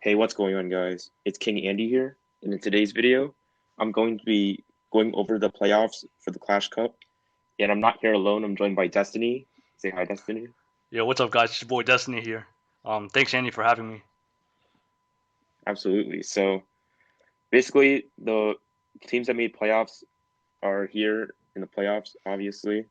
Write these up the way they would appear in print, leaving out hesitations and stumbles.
Hey, what's going on, guys? It's King Andy here, and in today's video, I'm going to be going over the playoffs for the Clash Cup, and I'm not here alone. I'm joined by Destiny. Say hi, Destiny. Yo, what's up, guys? It's your boy Destiny here. Thanks, Andy, for having me. Absolutely. So basically, the teams that made playoffs are here in the playoffs, obviously.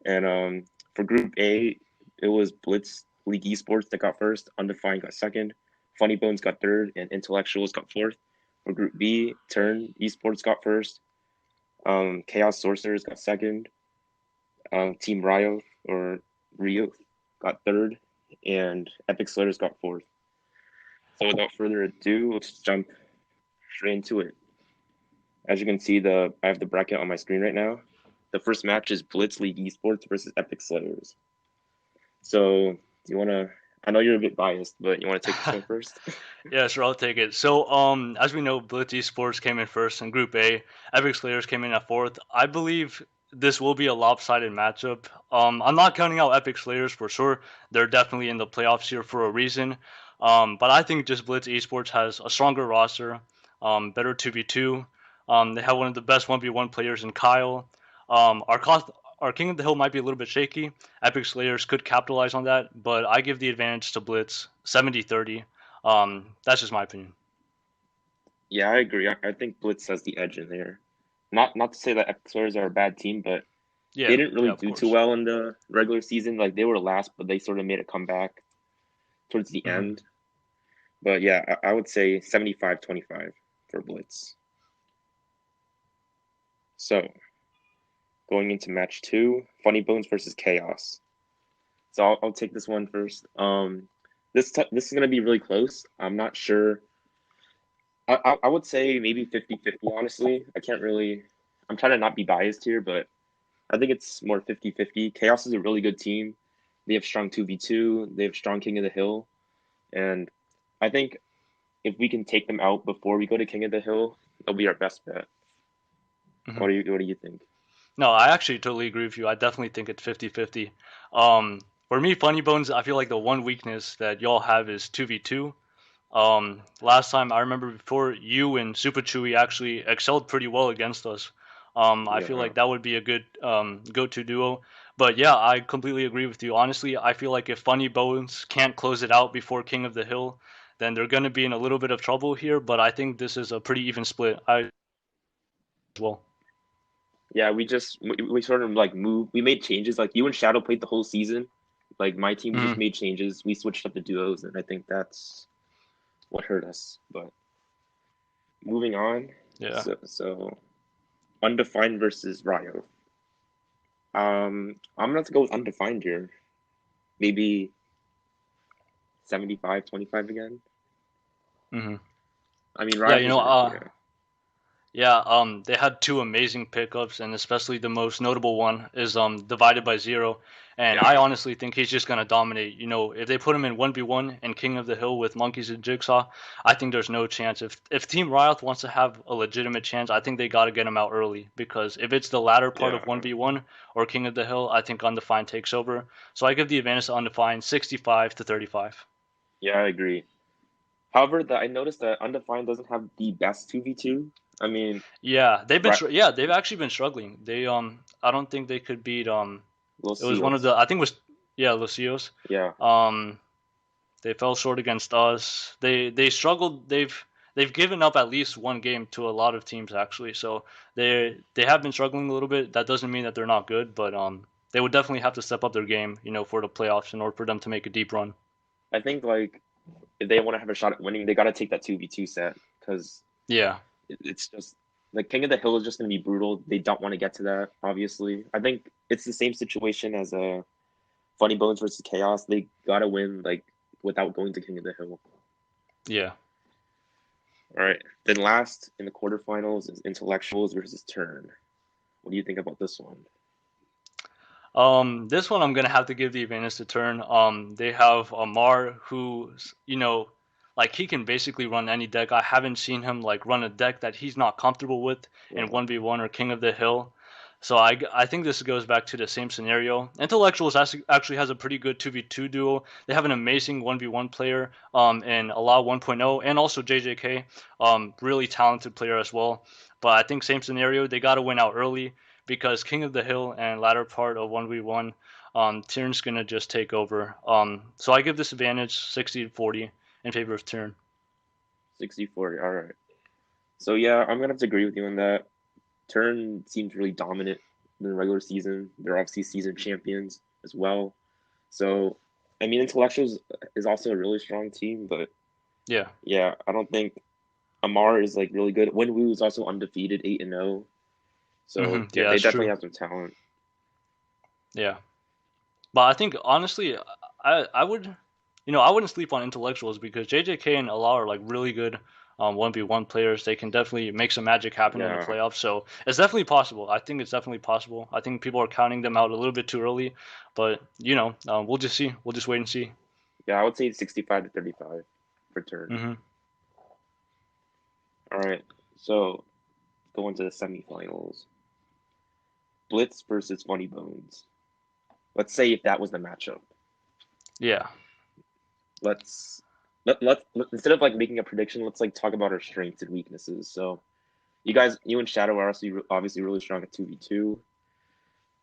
And for Group A, it was Blitz League Esports that got first, Undefined got second, Funny Bones got third, and Intellectuals got fourth. For Group B, Turn Esports got first, Chaos Sorcerers got second, Team Rio or Rio got third, and Epic Slayers got fourth. So without further ado, let's jump straight into it. As you can see, I have the bracket on my screen right now. The first match is Blitz League Esports versus Epic Slayers. So do you want to? I know you're a bit biased, but you want to take this one first? Yeah, sure, I'll take it. So, as we know, Blitz Esports came in first in Group A. Epic Slayers came in at fourth. I believe this will be a lopsided matchup. I'm not counting out Epic Slayers for sure. They're definitely in the playoffs here for a reason. But I think just Blitz Esports has a stronger roster, better 2v2. They have one of the best 1v1 players in Kyle. Our King of the Hill might be a little bit shaky. Epic Slayers could capitalize on that, but I give the advantage to Blitz 70-30. That's just my opinion. Yeah, I agree. I think Blitz has the edge in there. Not to say that Epic Slayers are a bad team, but they Yeah, didn't yeah, really of do too course. well in the regular season. Like they were last, but they sort of made a comeback towards the Hmm. end. But yeah, I would say 75-25 for Blitz. So going into match two, Funny Bones versus Chaos. So I'll take this one first. This is gonna be really close. I'm not sure. I would say maybe 50-50, honestly. I can't really. I'm trying to not be biased here, but I think it's more 50-50. Chaos is a really good team. They have strong 2v2. They have strong King of the Hill, and I think if we can take them out before we go to King of the Hill, that'll be our best bet. Hmm. What do you think? No, I actually totally agree with you. I definitely think it's 50-50. For me, Funny Bones, I feel like the one weakness that y'all have is 2v2. Last time I remember before you and Super Chewy actually excelled pretty well against us. I feel Yeah, like that would be a good go-to duo. But yeah, I completely agree with you. Honestly, I feel like if Funny Bones can't close it out before King of the Hill, then they're going to be in a little bit of trouble here. But I think this is a pretty even split. I as well. yeah. We sort of like moved. We made changes. Like you and Shadow played the whole season. Like my team, we just Hmm. made changes. We switched up the duos, and I think that's what hurt us. But moving on, Yeah. so undefined versus Ryo. I'm gonna have to go with undefined here. Maybe 75-25 again. Hmm. I mean, Yeah. Ryo's are yeah, Yeah, they had two amazing pickups, and especially the most notable one is Divided by Zero. And I yeah, honestly think he's just gonna dominate. If they put him in 1v1 and King of the Hill with Monkeys and Jigsaw, I think there's no chance. If Team Riot wants to have a legitimate chance, I think they gotta get him out early because if it's the latter part yeah, of 1v1 or King of the Hill, I think Undefined takes over. So I give the advantage to Undefined 65-35. yeah. I agree. However, I noticed that undefined doesn't have the best 2v2. I mean, Yeah, right, they've actually been struggling. I don't think they could beat Los It was one of Seals. the I think it was yeah, Lucios. Yeah, Um, they fell short against us. They struggled. They've given up at least one game to a lot of teams actually. So they have been struggling a little bit. That doesn't mean that they're not good, but they would definitely have to step up their game, for the playoffs in order for them to make a deep run. I think like if they want to have a shot at winning, they got to take that 2v2 set because Yeah. it's just like King of the Hill is just going to be brutal. They don't want to get to that, obviously. I think it's the same situation as a Funny Bones versus Chaos. They got to win like without going to King of the Hill. Yeah. All right. Then last in the quarterfinals is Intellectuals versus Turn. What do you think about this one? This one I'm gonna have to give the advantage to Turn. They have Amar who's, like he can basically run any deck. I haven't seen him like run a deck that he's not comfortable with in Yeah, 1v1 or King of the Hill. So I think this goes back to the same scenario. Intellectuals actually has a pretty good 2v2 duo. They have an amazing 1v1 player in Allah 1.0 and also JJK, really talented player as well. But I think same scenario, they got to win out early because King of the Hill and latter part of 1v1, Tyrn's going to just take over. So I give this advantage 60-40 in favor of Tyrn. 60-40. All right. So yeah, I'm gonna have to agree with you on that. Turn seems really dominant in the regular season. They're obviously season champions as well. So, I mean, Intellectuals is also a really strong team, but Yeah. yeah, I don't think Amar is like really good. Wenwu is also undefeated, 8-0. So yeah, Yeah, they that's definitely true. have some talent. Yeah. But I think honestly, I would, I wouldn't sleep on intellectuals because JJK and Allah are like really good 1v1 players. They can definitely make some magic happen in the Yeah, playoffs. So it's definitely possible. I think it's definitely possible. I think people are counting them out a little bit too early, but we'll just see. We'll just wait and see. yeah, I would say 65-35 for Turn. hmm All right, so going to the semifinals. Blitz versus Funny Bones. Let's say if that was the matchup. Yeah. Let's instead of like making a prediction, let's like talk about our strengths and weaknesses. So you and Shadow are also obviously really strong at 2v2.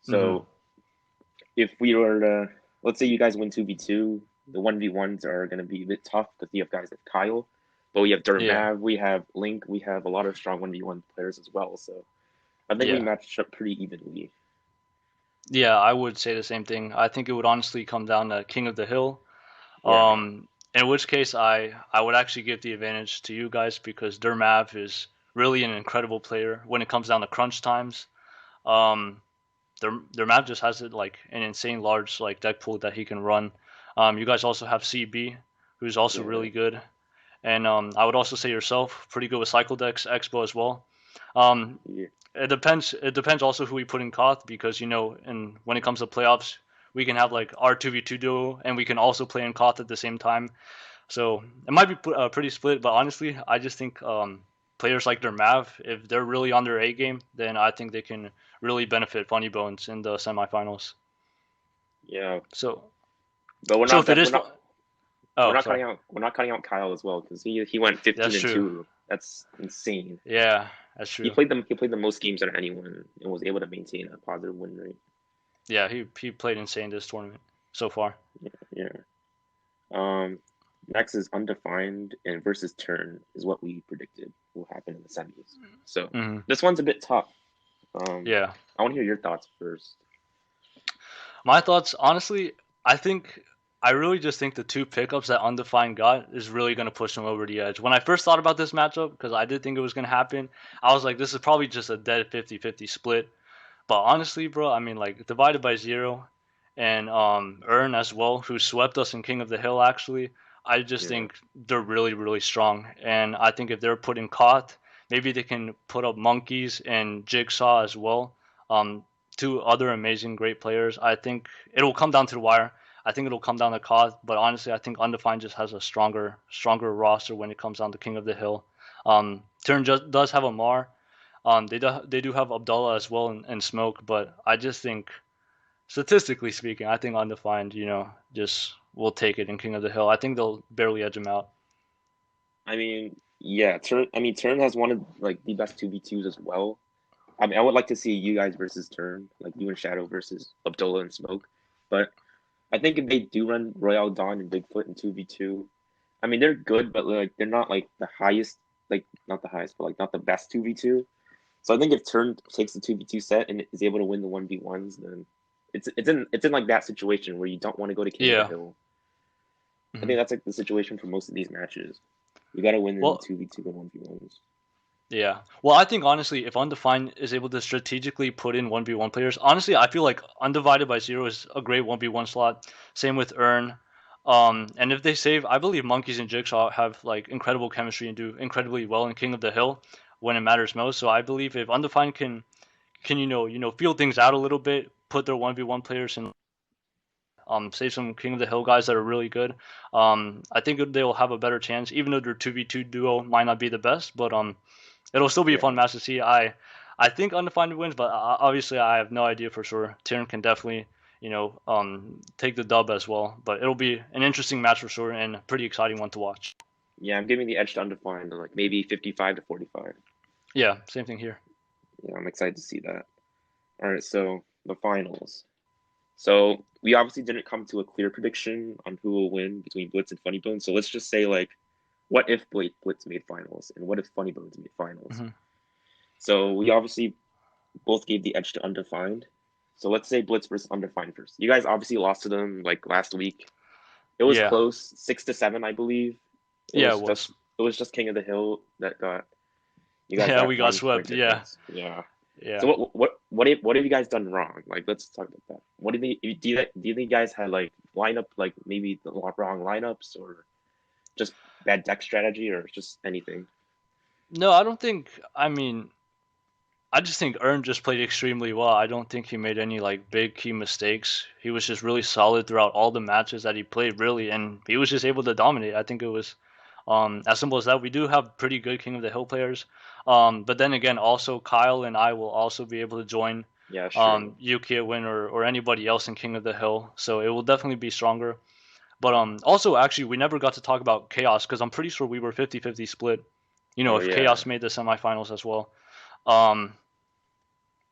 hmm So if we were to, let's say you guys win 2v2, the 1v1s are going to be a bit tough because you have guys like Kyle, but we have Yeah. Durmav, we have Link, we have a lot of strong 1v1 players as well. So I think we Yeah. matched up pretty evenly. Yeah. I would say the same thing. I think it would honestly come down to King of the Hill. Yeah, In which case I would actually give the advantage to you guys because Durmav is really an incredible player when it comes down to crunch times. Um, their map just has it like an insane large like deck pool that he can run. You guys also have CB, who's also yeah, really good, and I would also say yourself pretty good with Cycle Decks Expo as well. Um, yeah, it depends. It depends also who we put in Koth because and when it comes to playoffs, we can have like our 2v2 duo and we can also play in Koth at the same time. So it might be pretty split, but honestly, I just think players like their Mav, if they're really on their A game, then I think they can really benefit Funny Bones in the semifinals. yeah. So, But so if it is, oh, sorry, we're not cutting out Kyle as well because he went that's 15 and true. 2. That's insane. Yeah, that's He true. played them. He played the most games out of anyone and was able to maintain a positive win rate. Yeah, he played insane this tournament so far. Yeah. Um. Next is undefined and versus turn is what we predicted will happen in the semis. So hmm this one's a bit tough. Um. Yeah, I want to hear your thoughts first. my thoughts, honestly, I think I really just think the two pickups that Undefined got is really going to push them over the edge. When I first thought about this matchup, because I did think it was going to happen, I was like, this is probably just a dead 50-50 split. But honestly, bro, I mean, like, divided by zero and Earn as well, who swept us in King of the Hill, actually, I just Yeah. think they're really, really strong. And I think if they're put in Koth, maybe they can put up Monkeys and Jigsaw as well. Um, Two other amazing, great players. I think it'll come down to the wire. I think it'll come down to Koth, but honestly, I think Undefined just has a stronger roster when it comes down to King of the Hill. Turn just does have a Mar. They do have Abdullah as well and Smoke, but I just think statistically speaking, I think Undefined, just will take it in King of the Hill. I think they'll barely edge him out. I mean, yeah. Turn. I mean, turn has one of like the best 2v2s as well. I mean, I would like to see you guys versus turn, like you and Shadow versus Abdullah and Smoke. But I think if they do run Royale Dawn and Bigfoot in 2v2, I mean they're good, but like they're not like the highest, like not the highest, but like not the best 2v2. So I think if Turn takes the 2v2 set and is able to win the 1v1s, then it's in like that situation where you don't want to go to King of the Yeah. Hill. I hmm think that's like the situation for most of these matches. You got to win in Well, 2v2 and 1v1s. yeah. Well, I think honestly, if Undefined is able to strategically put in 1v1 players, honestly, I feel like Undivided by Zero is a great 1v1 slot. Same with Earn. And if they save, I believe Monkeys and Jigsaw have like incredible chemistry and do incredibly well in King of the Hill when it matters most. So I believe if Undefined can feel things out a little bit, put their 1v1 players in, save some King of the Hill guys that are really good. I think they'll have a better chance, even though their 2v2 duo might not be the best, but it'll still be a fun Yeah, match to see. I think undefined wins, but obviously I have no idea for sure. Tyrion can definitely, take the dub as well. But it'll be an interesting match for sure and a pretty exciting one to watch. Yeah, I'm giving the edge to undefined, like maybe 55 to 45. Yeah, same thing here. Yeah, I'm excited to see that. All right, so the finals. So we obviously didn't come to a clear prediction on who will win between Blitz and Funny Bones. So let's just say like, what if Blitz made finals and what if Funny Bones made finals? Hmm. So we obviously both gave the edge to undefined. So let's say Blitz versus undefined first. You guys obviously lost to them like last week. It was Yeah, close, 6-7, I believe. It yeah, was it was. just it was just King of the Hill that got you guys Yeah, got we got 1 point swept. Yeah, difference. Yeah. So yeah. what have you guys done wrong? Like let's talk about that. What do you think you guys had like lineup like maybe the wrong lineups or just bad deck strategy or just anything? No, I don't think. I mean, I just think Ern just played extremely well. I don't think he made any like big key mistakes. He was just really solid throughout all the matches that he played, really, and he was just able to dominate. I think it was as simple as that. We do have pretty good King of the Hill players, but then again, also Kyle and I will also be able to join Yeah, sure. Yuki Win or anybody else in King of the Hill, so it will definitely be stronger. But also, actually, we never got to talk about Chaos because I'm pretty sure we were 50-50 split. Oh If yeah. Chaos made the semifinals as well. Um,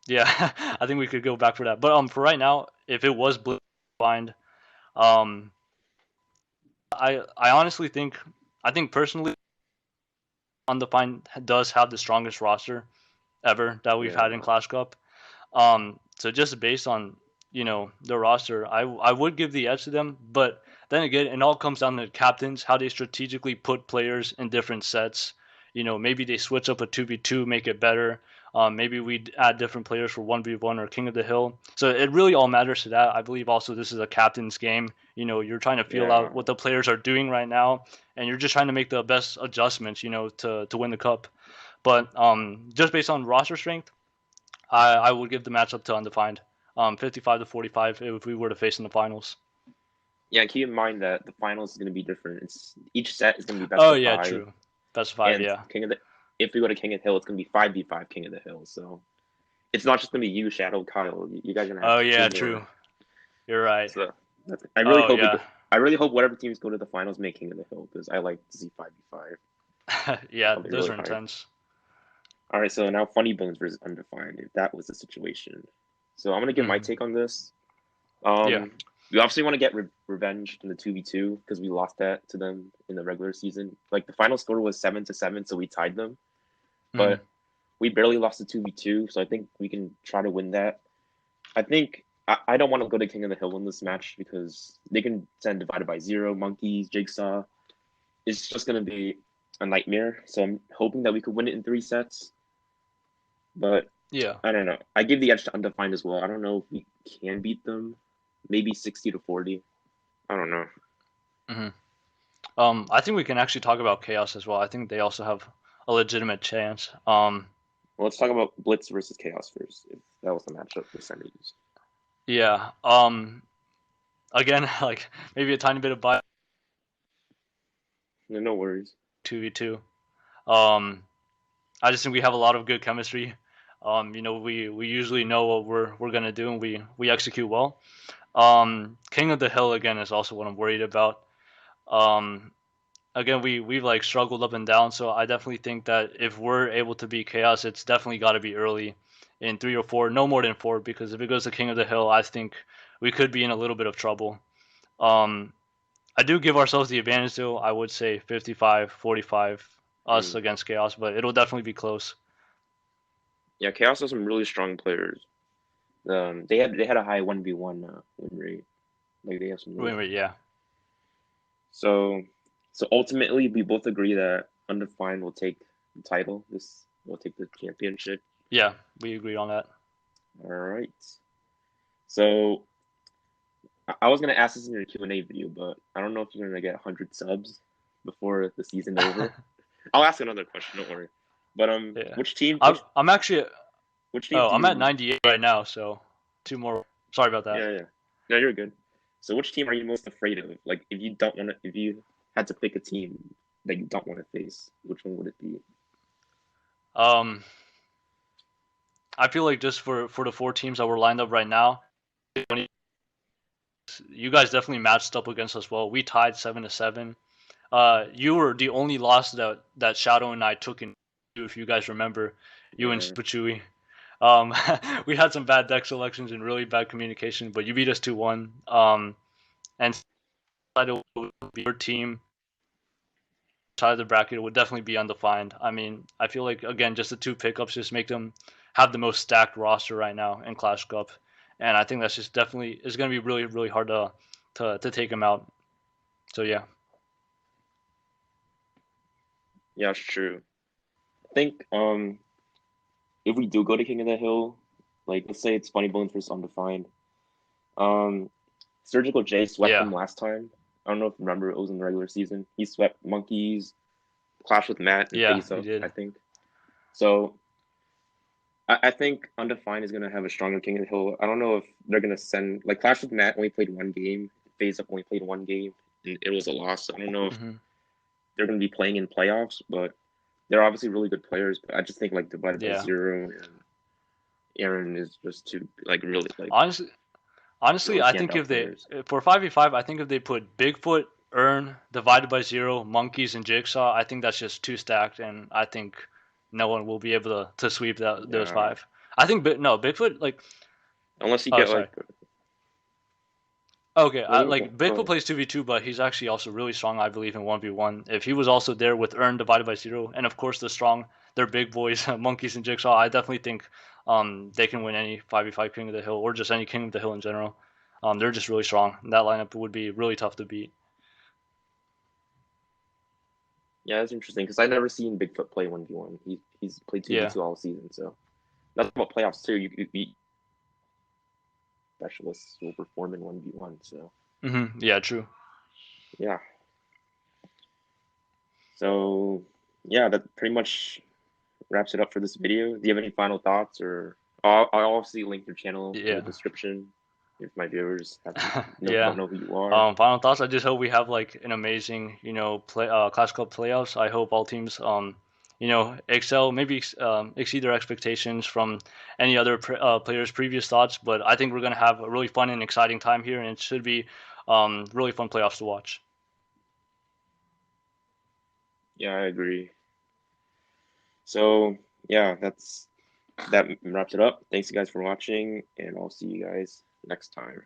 yeah, I think we could go back for that. But for right now, if it was Blitz find, um, I honestly think I think personally Undefined does have the strongest roster ever that we've had in Yeah. Clash Cup. So just based on the roster, I would give the edge to them. But then again, it all comes down to captains, how they strategically put players in different sets. Maybe they switch up a 2v2, make it better. Maybe we add different players for 1v1 or King of the Hill. So it really all matters to that. I believe also this is a captain's game. You're trying to feel Yeah. out what the players are doing right now, and you're just trying to make the best adjustments, to win the cup. But just based on roster strength, I would give the matchup to undefined. 55 to 45 if we were to face in the finals. Yeah, keep in mind that the finals is going to be different. It's each set is going to be best Oh of yeah, five, true. Best of five, and yeah. King of the if we go to King of the Hill, it's going to be 5v5 King of the Hill. So it's not just going to be you, Shadow, Kyle. You guys are going to have Oh two yeah, more. true. You're right. So Oh yeah. I really hope whatever teams go to the finals make King of the Hill because I like to see 5v5. Yeah, I'll be those really are hyped. intense. All right, so now Funny Bones versus Undefined. If that was the situation, so I'm going to give my Hmm. take on this. Yeah. We obviously want to get revenge in the 2v2 because we lost that to them in the regular season. Like the final score was 7-7, so we tied them, Hmm. but we barely lost the 2v2. So I think we can try to win that. I think I don't want to go to King of the Hill in this match because they can send divided by zero, monkeys, jigsaw. It's just gonna be a nightmare. So I'm hoping that we could win it in 3 sets, but Yeah. I don't know. I give the edge to undefined as well. I don't know if we can beat them. Maybe 60 to 40. I don't know. Hmm. I think we can actually talk about Chaos as well. I think they also have a legitimate chance. Well, let's talk about Blitz versus Chaos first, if that was the matchup percentages. Yeah. Again, like maybe a tiny bit of bias No, no worries. 2v2. Um, I just think we have a lot of good chemistry. We usually know what we're gonna do, and we execute well. King of the Hill again is also what I'm worried about. Um, Again, we've like struggled up and down, so I definitely think that if we're able to beat Chaos, it's definitely got to be early in 3 or 4, no more than 4, because if it goes to King of the Hill, I think we could be in a little bit of trouble. Um, I do give ourselves the advantage though. I would say 55-45 us Mm. against Chaos, but it'll definitely be close. Yeah, Chaos has some really strong players. They had a high 1v1 win rate. Like they have some really Wait, high. wait, yeah, So so ultimately we both agree that Undefined will take the title. This will take the championship. yeah, we agree on that. All right. So I was gonna ask this in your Q&A video, but I don't know if you're gonna get 100 subs before the season over. I'll ask another question. Don't worry. But Yeah, which team? I'm actually. Which team Oh, do I'm at you? 98 right now, so 2 more. Sorry about that. Yeah, yeah. No, you're good. So, which team are you most afraid of? Like, if you don't want to, if you had to pick a team that you don't want to face, which one would it be? Um, I feel like just for the four teams that were lined up right now, you guys definitely matched up against us well. We tied 7-7. You were the only loss that Shadow and I took in, if you guys remember, you and Yeah, Spachui. We had some bad deck selections and really bad communication, but you beat us 2-1. And your team side of the bracket would definitely be undefined. I mean, I feel like again, just the two pickups just make them have the most stacked roster right now in Clash Cup, and I think that's just definitely is going to be really really hard to take them out. So yeah, yeah, it's true. I think if we do go to King of the Hill, like let's say it's Funny Bones versus Undefined, um, Surgical J swept yeah, them last time. I don't know if you remember, it was in the regular season. He swept Monkeys, Clash with Matt, and yeah, Face he Up, I did. think. So I think Undefined is gonna have a stronger King of the Hill. I don't know if they're gonna send like Clash with Matt only played one game, Phase Up only played one game, and it was a loss. So I don't know if Hmm. they're gonna be playing in playoffs, but they're obviously really good players. But I just think like divided by Yeah, zero and Aaron is just too like really like honestly, honestly, really I think standout if they players. for 5v5, I think if they put Bigfoot, Earn, divided by zero, Monkeys, and Jigsaw, I think that's just too stacked, and I think no one will be able to sweep those Yeah, five. I think no Bigfoot like unless you oh get sorry. like Okay, no, you're okay. like Go Bigfoot ahead. plays 2v2, but he's actually also really strong, I believe, in 1v1. If he was also there with Earn divided by zero, and of course the strong, they're big boys, Monkeys and Jigsaw, I definitely think they can win any 5v5 King of the Hill or just any King of the Hill in general. They're just really strong. That lineup would be really tough to beat. Yeah, that's interesting because I never seen Bigfoot play 1v1. He's played Yeah. 2v2 all season, so that's about playoffs too. You beat specialists will perform in 1v1. So Yeah, true. yeah, so yeah, that pretty much wraps it up for this video. Do you have any final thoughts, or I'll obviously link your channel in the Yeah. description if my viewers have don't Yeah. know who you are. Final thoughts. I just hope we have like an amazing, play Clash Cup playoffs. I hope all teams, excel, maybe exceed their expectations from any other players' previous thoughts. But I think we're gonna have a really fun and exciting time here, and it should be really fun playoffs to watch. Yeah, I agree. So yeah, that wraps it up. Thanks you guys for watching, and I'll see you guys next time.